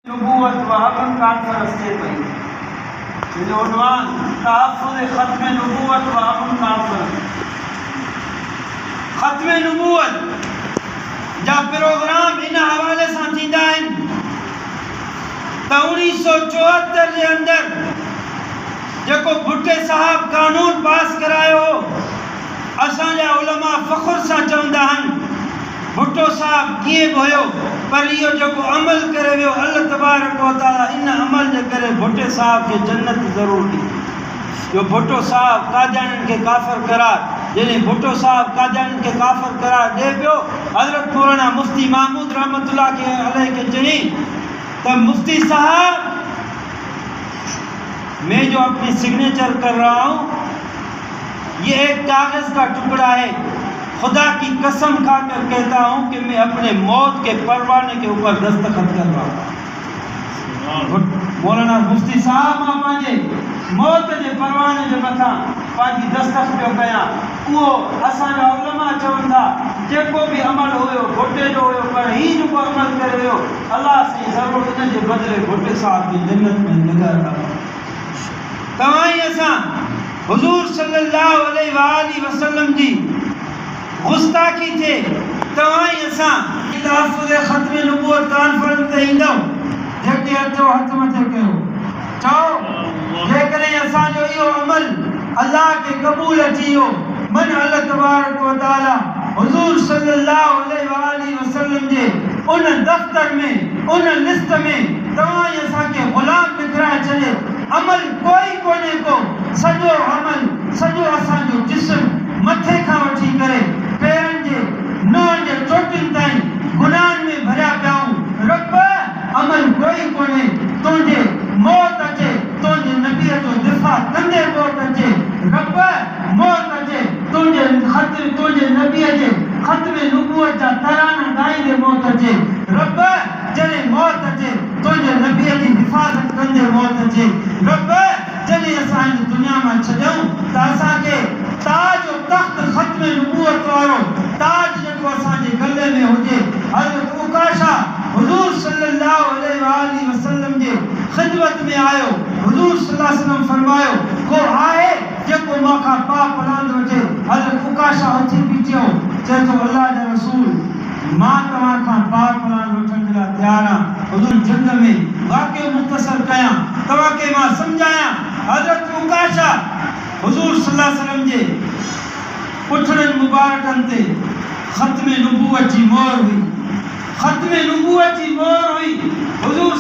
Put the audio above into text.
नबूवत व अमन कॉन्फ्रेंस से पई जो उन्वान तहफ़्फ़ुज़ ख़त्म नबूवत व अमन कॉन्फ्रेंस। ख़त्म नबूवत जा प्रोग्राम इन हवाले सां थींदा आहिनि त 1974 जे अंदर जेको भुट्टे साहब कानून पास करायो हो, असांजा उलमा फ़ख्र सां चवंदा आहिनि भुट्टो साहब कीअं बि हुयो, पर इहो जेको अमल करे वियो अल्लाह तबारक व तआला इन अमल जे करे भुट्टे साहब खे जन्नत ज़रूरु ॾी। जो भुट्टो साहब कादियानियुनि खे काफ़िर करार, जॾहिं भुट्टो साहब कादियानियुनि खे काफ़िर करार ॾिए पियो, हज़रत मौलाना मुफ्ती महमूद रहमतुल्लाह अलैह खे चई त मुफ्ती साहब मैं जो अपनी सिग्नेचर कर रहा हूँ ये एक कागज़ का टुकड़ा है, खुदा की कसम खाकर कहता हूँ कि मैं अपने मौत के परवाने के ऊपर दस्तखत कर रहा हूँ। मौलाना मुफ्ती साहब मां पंहिंजे मौत के परवाने के मथां पंहिंजी दस्तखत पियो कयां। उहो असांजा उलमा चवनि था जेको भी अमल हुयो भुट्टे जो हुयो, पर ही जेको अमल करे वियो अल्लाह से ज़रूरु इन जे बदिले भुट्टे साहब की जन्नत में जॻह अता। तव्हां असां हुज़ूर सल्लल्लाहु अलैहि वसल्लम जी गुस्ताखी थे, तव्हां असां तहफ़्फ़ुज़ ख़त्म नबूवत कॉन्फ्रेंस ते ईंदो जेके अचो हथ मथे कयो, चओ जेकॾहिं असांजो इहो अमल अल्लाह के क़बूल अची वियो, मन अल्लाह तबारक व तआला हुज़ूर सल्लल्लाहु अलैहि वसल्लम जे उन दफ़्तर में उन लिस्ट में तव्हां असांखे ग़ुलाम निकिराए छॾे, अमल कोई कोन्हे को, सॼो अमल सॼो असांजो जिस्म मथे खां वठी करे पेरनि जे नंहनि जे चोटियुनि ताईं गुनाहनि में भरिया पिया आहियूं। रब अमल कोई कोन्हे, तुंहिंजे मौत अचे तुंहिंजे नबीअ जो दिफ़ा कंदे मौत अचे, रब मौत अचे तुंहिंजे नबीअ जे ख़त्म नबूवत जा तराना ॻाईंदे मौत अचे, रब जॾहिं मौत अचे तुंहिंजे नबीअ जी हिफ़ाज़त कंदे मौत अचे, रब जॾहिं असां हिन दुनिया मां छॾूं त असांखे ताज और तख्त ख़त्म नबूवत वारो ताज जेको असांजे गले में हुजे। हज़रत उकाशा हुज़ूर सल्लल्लाहु अलैहि वसल्लम जे ख़िदमत में आयो, हुज़ूर सल्लल्लाहु अलैहि वसल्लम फरमायो को आहे जेको मांखां पाप पढ़ंदो हुजे। हज़रत उकाशा उथी बीठो चए थो अल्लाह जा रसूल मां तव्हां खां पाप पढ़णु वठण जे लाइ तयारु आहियां। हुज़ूर जंग में वाक़ियो मुख़्तसर कयां तव्हांखे मां सम्झायां। हज़रत उकाशा हुज़ूर सल्लल्लाहु अलैहि वसल्लम जे पुठड़नि मुबारकनि ते ख़त्म नबूवत जी मोहर हुई, ख़त्म नबूवत जी मोहर हुई। हुज़ूर